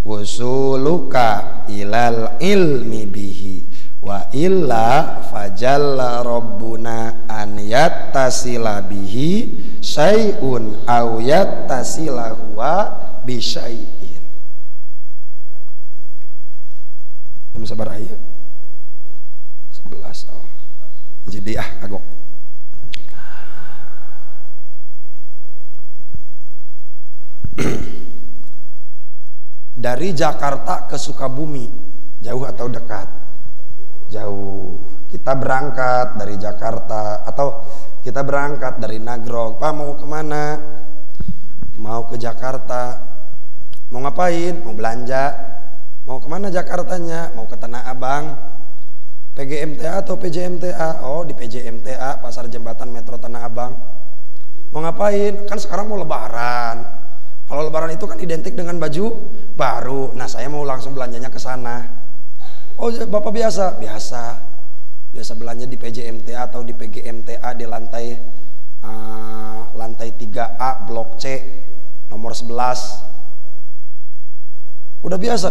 wusuluka ilal ilmi bihi wa illa fajalla rabbuna an yattasila bihi syai'un aw yattasila huwa bi syai'in. Jam sabar aya? 11. Oh. Jadi kagok. Dari Jakarta ke Sukabumi jauh atau dekat? Jauh. Kita berangkat dari Jakarta atau kita berangkat dari Nagrog. Pak mau kemana? Mau ke Jakarta. Mau ngapain? Mau belanja. Mau kemana Jakartanya? Mau ke Tanah Abang. PGMTA atau PJMTA? Oh, di PJMTA, Pasar Jembatan Metro Tanah Abang. Mau ngapain? Kan sekarang mau lebaran. Kalau lebaran itu kan identik dengan baju baru. Nah, saya mau langsung belanjanya ke sana. Oh, Bapak biasa belanja di PJMTA atau di PGMTA di lantai 3A blok C nomor 11. Udah biasa.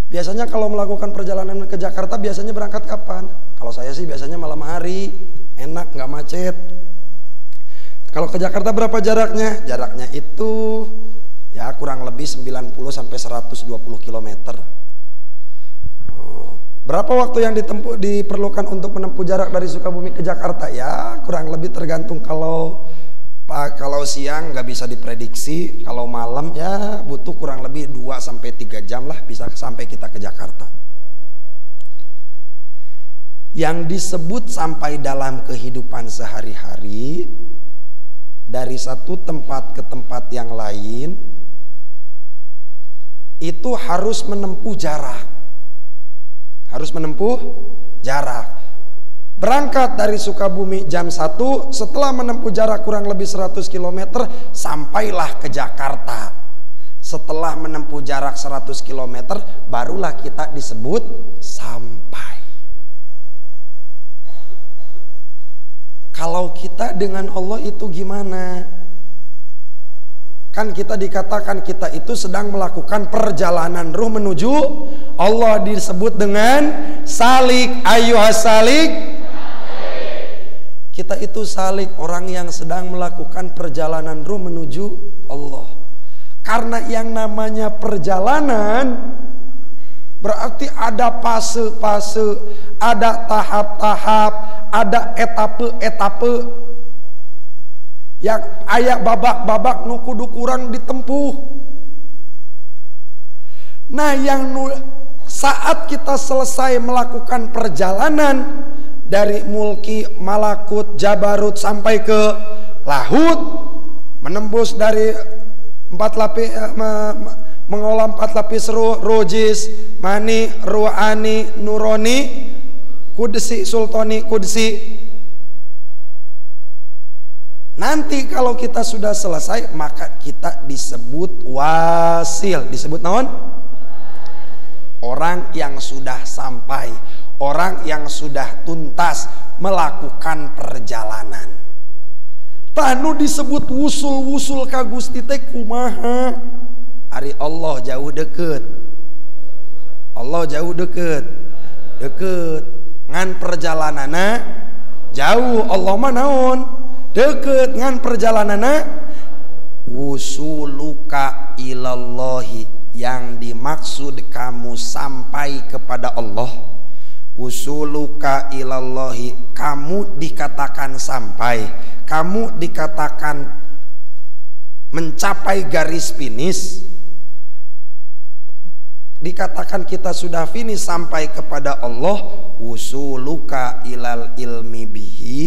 Biasanya kalau melakukan perjalanan ke Jakarta biasanya berangkat kapan? Kalau saya sih biasanya malam hari, enak, nggak macet. Kalau ke Jakarta berapa jaraknya? Jaraknya itu ya kurang lebih 90 sampai 120 km. Berapa waktu yang diperlukan untuk menempuh jarak dari Sukabumi ke Jakarta? Ya kurang lebih tergantung. Kalau siang nggak bisa diprediksi, kalau malam ya butuh kurang lebih 2 sampai 3 jam lah bisa sampai kita ke Jakarta. Yang disebut sampai dalam kehidupan sehari-hari, dari satu tempat ke tempat yang lain itu harus menempuh jarak. Harus menempuh jarak. Berangkat dari Sukabumi jam 1, setelah menempuh jarak kurang lebih 100 km, sampailah ke Jakarta. Setelah menempuh jarak 100 km, barulah kita disebut sampai. Kalau kita dengan Allah itu gimana? Kan kita dikatakan kita itu sedang melakukan perjalanan ruh menuju Allah, disebut dengan salik. Ayyuhas salik. Kita itu salik, orang yang sedang melakukan perjalanan ruh menuju Allah. Karena yang namanya perjalanan berarti ada fase-fase, ada tahap-tahap, ada etape-etape. Yang ayak babak-babak nu kudu kurang ditempuh. Nah, yang saat kita selesai melakukan perjalanan dari mulki, malakut, jabarut sampai ke lahut, menembus dari 4 lapis, mengolah 4 lapis ruh, rojis, mani, ruhani, nuroni, kudsi, sultani, kudsi. Nanti kalau kita sudah selesai, maka kita disebut wasil. Disebut naon? Orang yang sudah sampai, orang yang sudah tuntas melakukan perjalanan. Tanu disebut wusul-wusul ka Gusti teh kumaha? Ari Allah jauh deket. Allah jauh deket. Deket. Ngan perjalanana jauh. Allah mah naon? Deket. Ngan perjalanana wusuluka ilallahi. Yang dimaksud kamu sampai kepada Allah. Wusuluka ilallahi, kamu dikatakan sampai, kamu dikatakan mencapai garis finish, dikatakan kita sudah finish sampai kepada Allah. Wusuluka ilal ilmi bihi,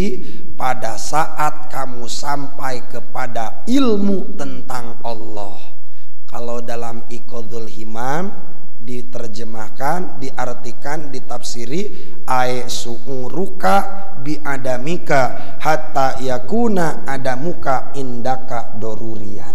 pada saat kamu sampai kepada ilmu tentang Allah. Kalau dalam Iqadhul Himam diterjemahkan, diartikan, ditafsiri, ai su'uruka bi adamika hatta yakuna adamuka indaka dorurian.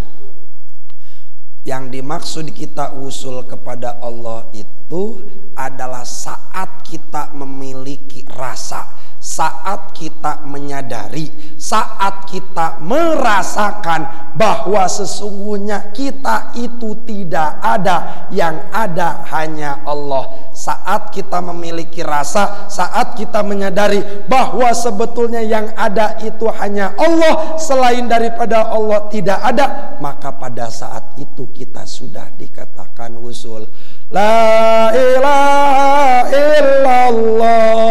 Yang dimaksud kita usul kepada Allah itu adalah saat kita memiliki rasa, saat kita menyadari, saat kita merasakan bahwa sesungguhnya kita itu tidak ada, yang ada hanya Allah. Saat kita memiliki rasa, saat kita menyadari bahwa sebetulnya yang ada itu hanya Allah, selain daripada Allah tidak ada, maka pada saat itu kita sudah dikatakan wusul. La ilaha illallah,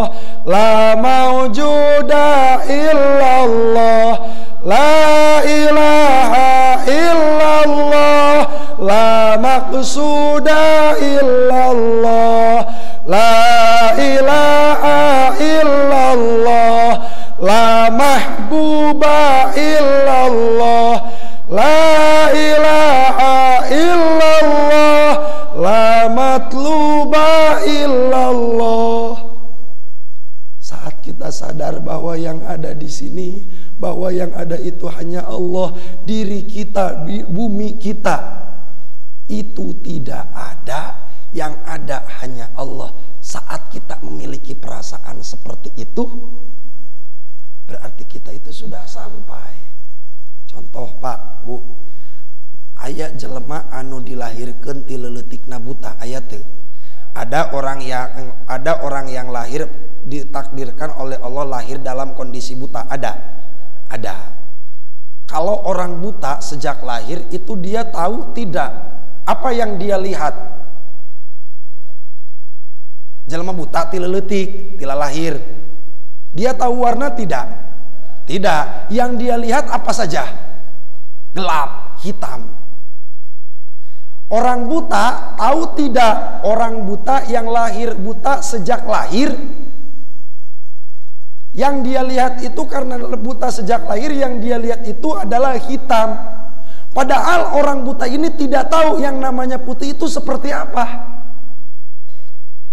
la maujuda illallah, la ilaha illallah, la maqsuda illallah, la ilaha illallah, la mahbuba illallah, la ilaha illallah, la matluba illallah. Saat kita sadar bahwa yang ada di sini, bahwa yang ada itu hanya Allah, diri kita, bumi kita itu tidak ada, yang ada hanya Allah. Saat kita memiliki perasaan seperti itu, berarti kita itu sudah sampai. Contoh Pak, Bu, aya jelema anu dilahirkeun ti leuletikna buta, aya teu? Ada orang yang lahir ditakdirkan oleh Allah lahir dalam kondisi buta, ada. Kalau orang buta sejak lahir itu dia tahu tidak apa yang dia lihat. Jelema buta ti leuletik, tila lahir. Dia tahu warna tidak? Tidak. Yang dia lihat apa saja? Gelap, hitam. Orang buta tahu tidak? Orang buta yang lahir buta sejak lahir, yang dia lihat itu karena buta sejak lahir, yang dia lihat itu adalah hitam. Padahal orang buta ini tidak tahu yang namanya putih itu seperti apa.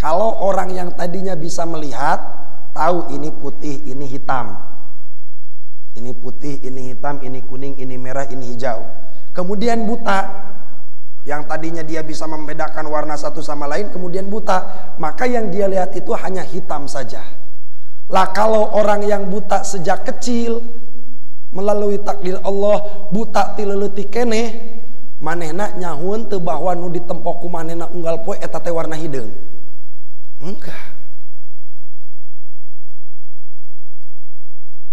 Kalau orang yang tadinya bisa melihat, tahu ini putih, ini hitam, ini putih, ini hitam, ini kuning, ini merah, ini hijau, kemudian buta, yang tadinya dia bisa membedakan warna satu sama lain kemudian buta, maka yang dia lihat itu hanya hitam saja. Lah kalau orang yang buta sejak kecil melalui takdir Allah buta ti leuletik keneh, manehna nyahun teu bahwa nu ditempo ku manehna unggal poe eta teh warna hideung. Enggak.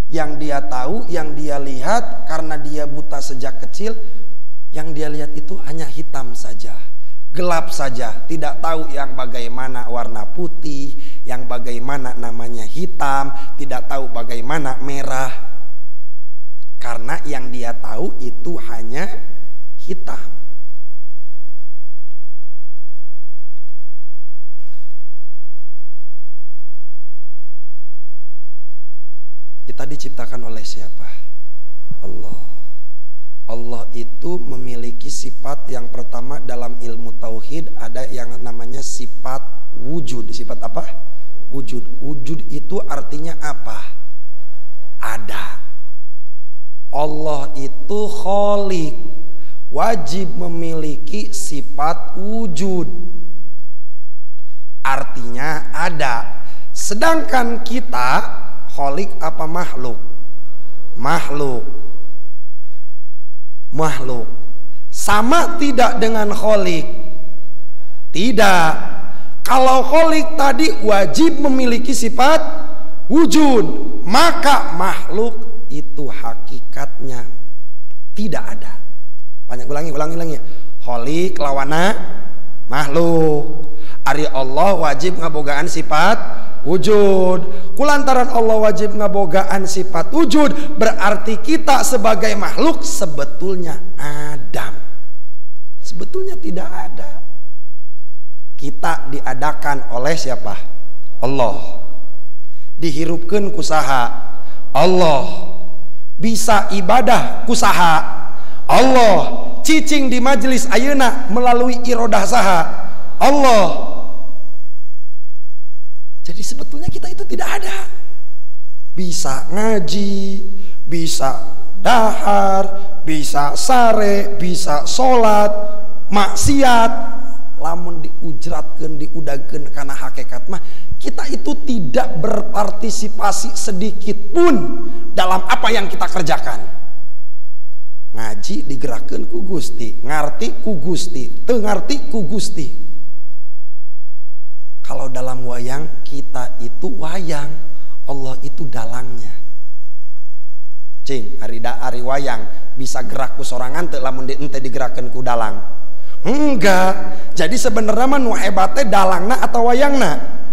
Yang dia tahu, yang dia lihat karena dia buta sejak kecil, yang dia lihat itu hanya hitam saja, gelap saja, tidak tahu yang bagaimana warna putih, yang bagaimana namanya hitam, tidak tahu bagaimana merah. Karena yang dia tahu itu hanya hitam. Kita diciptakan oleh siapa? Allah. Allah itu memiliki sifat yang pertama dalam ilmu tauhid, ada yang namanya sifat wujud. Sifat apa? Wujud. Wujud itu artinya apa? Ada. Allah itu khaliq, wajib memiliki sifat wujud, artinya ada. Sedangkan kita khaliq apa makhluk? Makhluk. Makhluk sama tidak dengan khaliq? Tidak. Kalau khaliq tadi wajib memiliki sifat wujud, maka makhluk itu hakikatnya tidak ada. Banyak ulangi ya. Khaliq lawana makhluk. Ari Allah wajib ngabogaan sifat wujud. Kulantaran Allah wajib ngabogaan sifat wujud, berarti kita sebagai makhluk sebetulnya adam. Sebetulnya tidak ada. Kita diadakan oleh siapa? Allah. Dihirupkeun ku saha? Allah. Bisa ibadah kusaha? Allah. Cicing di majelis ayeuna melalui irodah saha? Allah. Jadi sebetulnya kita itu tidak ada. Bisa ngaji, bisa dahar, bisa sare, bisa sholat, maksiat, lamun diujratkeun, diudagkeun kana hakikat mah kita itu tidak berpartisipasi sedikit pun dalam apa yang kita kerjakan. Ngaji digerakkan ku Gusti, ngarti ku Gusti, teu ngarti ku Gusti. Kalau dalam wayang, kita itu wayang, Allah itu dalangnya. Cing, ari wayang bisa gerak ku sorangan teu lamun ente digerakkeun ku dalang? Enggak. Jadi sebenarnya mah nu hebatnya dalangna atau wayangna?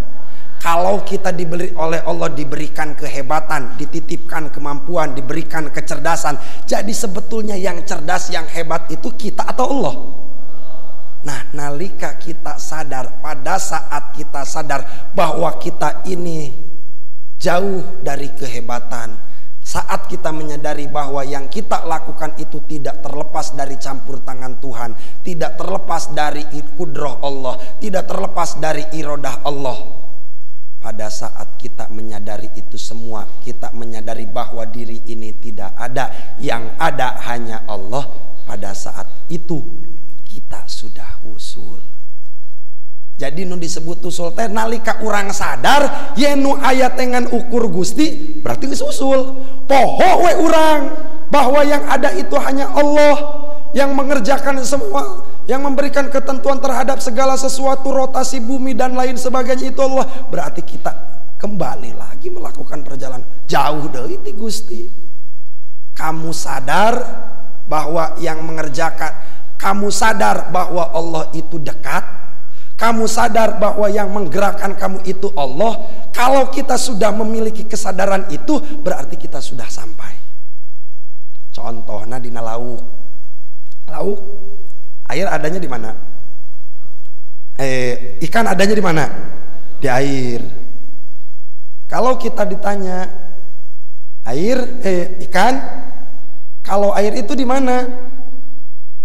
Kalau kita diberi oleh Allah, diberikan kehebatan, dititipkan kemampuan, diberikan kecerdasan, jadi sebetulnya yang cerdas, yang hebat itu kita atau Allah? Nah, nalika kita sadar, pada saat kita sadar bahwa kita ini jauh dari kehebatan, saat kita menyadari bahwa yang kita lakukan itu tidak terlepas dari campur tangan Tuhan, tidak terlepas dari kudrah Allah, tidak terlepas dari iradah Allah. Pada saat kita menyadari itu semua, kita menyadari bahwa diri ini tidak ada, yang ada hanya Allah. Pada saat itu kita sudah usul. Jadi nu disebut usul teh nalika urang sadar yen nu aya tengan ukur Gusti, berarti geus usul. Poho we urang bahwa yang ada itu hanya Allah yang mengerjakan semua, yang memberikan ketentuan terhadap segala sesuatu, rotasi bumi dan lain sebagainya itu Allah. Berarti kita kembali lagi melakukan perjalanan jauh dari ti Gusti. Kamu sadar bahwa yang mengerjakan, kamu sadar bahwa Allah itu dekat, kamu sadar bahwa yang menggerakkan kamu itu Allah. Kalau kita sudah memiliki kesadaran itu, berarti kita sudah sampai. Contohnya di lauk. Lauk, air adanya di mana? Ikan adanya di mana? Di air. Kalau kita ditanya ikan, kalau air itu di mana?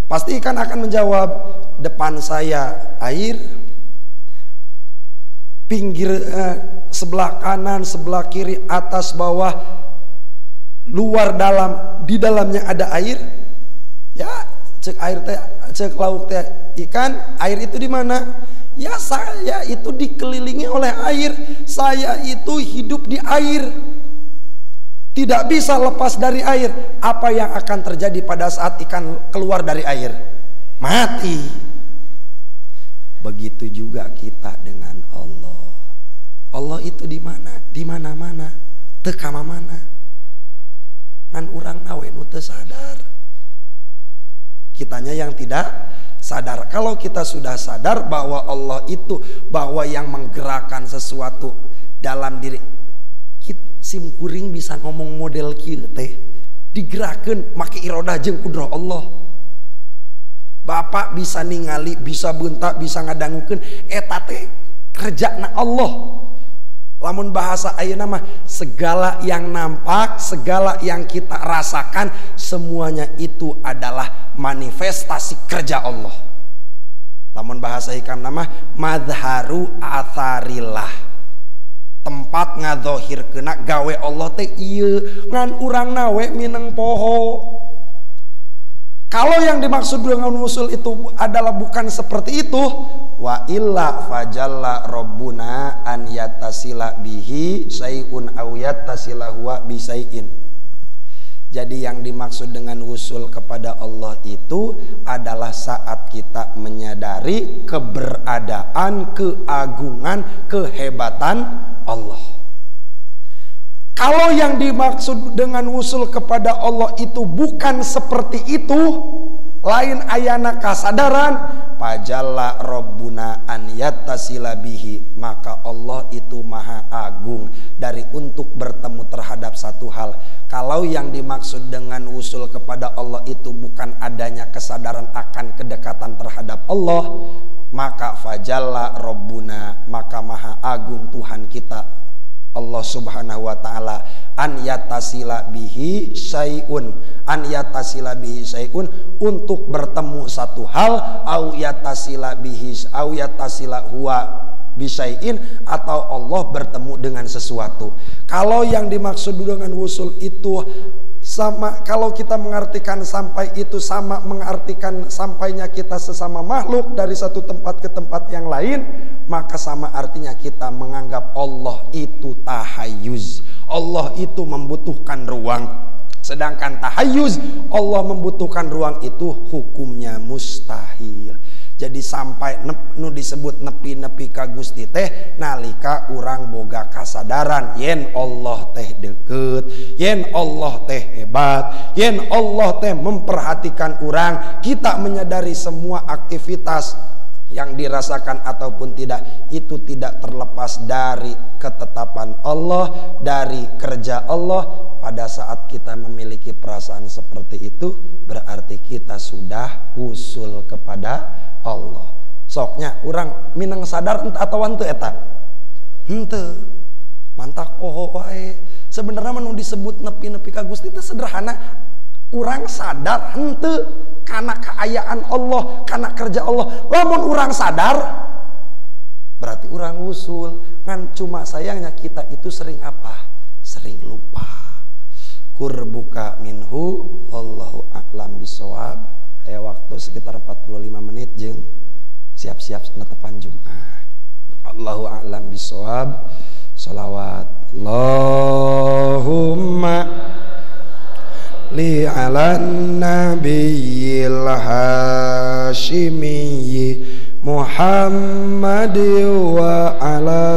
Pasti ikan akan menjawab, depan saya air, pinggir, sebelah kanan, sebelah kiri, atas, bawah, luar, dalam, di dalamnya ada air. Ya, cek air teh, cek lauk teh ikan, air itu di mana? Ya, saya itu dikelilingi oleh air. Saya itu hidup di air. Tidak bisa lepas dari air. Apa yang akan terjadi pada saat ikan keluar dari air? Mati. Begitu juga kita dengan Allah. Allah itu di mana? Di mana-mana, teu ka mana. Ngan urang nawe nu teu sadar. Kitanya yang tidak sadar. Kalau kita sudah sadar bahwa Allah itu, bahwa yang menggerakkan sesuatu dalam diri kita, sim kuring bisa ngomong model kieu teh digerakkeun make irodah jeung kudrah Allah. Bapak bisa ningali, bisa bentak, bisa ngadangukeun, eta teh kerjana Allah. Lamun bahasa ayeuna mah segala yang nampak, segala yang kita rasakan, semuanya itu adalah manifestasi kerja Allah. Lamun bahasa hikam nama madharu atharillah, tempat ngadzohirkeuna gawe Allah teh ieu, ngan urang nawe mineng poho. Kalau yang dimaksud dengan usul itu adalah bukan seperti itu, wa illa fajalla rabbuna an yatasila bihi syai'un aw yatasila huwa bi syai'in. Jadi yang dimaksud dengan usul kepada Allah itu adalah saat kita menyadari keberadaan, keagungan, kehebatan Allah. Kalau yang dimaksud dengan usul kepada Allah itu bukan seperti itu, lain ayana kasadaran, pajalla rabbuna an yattasila bihi, maka Allah itu maha agung dari untuk bertemu terhadap satu hal. Kalau yang dimaksud dengan usul kepada Allah itu bukan adanya kesadaran akan kedekatan terhadap Allah, maka fajalla rabbuna, maka maha agung Tuhan kita Allah subhanahu wa ta'ala, an yatasila bihi syai'un, an yatasila bihi syai'un, untuk bertemu satu hal, au yatasila bihi, au yatasila huwa bisyai'in, atau Allah bertemu dengan sesuatu. Kalau yang dimaksud dengan wusul itu sama, kalau kita mengartikan sampai itu sama mengartikan sampainya kita sesama makhluk dari satu tempat ke tempat yang lain, maka sama artinya kita menganggap Allah itu tahayyuz, Allah itu membutuhkan ruang. Sedangkan tahayyuz, Allah membutuhkan ruang, itu hukumnya mustahil. Jadi sampai nu disebut nepi-nepi ka Gusti teh nalika urang boga kasadaran yen Allah teh deket, yen Allah teh hebat, yen Allah teh memperhatikan urang, kita menyadari semua aktivitas yang dirasakan ataupun tidak, itu tidak terlepas dari ketetapan Allah, dari kerja Allah. Pada saat kita memiliki perasaan seperti itu, berarti kita sudah usul kepada Allah. Soknya urang minang sadar ente atau henteu eta? Henteu. Mantak poho wae. Sebenarnya manu disebut nepi-nepi ka Gusti teh sederhana. Urang sadar henteu kana keayaan Allah, kana kerja Allah. Lamun urang sadar, berarti urang usul. Kan cuma sayangnya kita itu sering apa? Sering lupa. Kurbuka minhu wallahu a'lam bisawab. Aya waktu sekitar 45 menit jeung siap-siap netepan Jumat. Allahu a'lam bisawab. Shalawat Allahumma li ala nabiyil hashimi Muhammad wa ala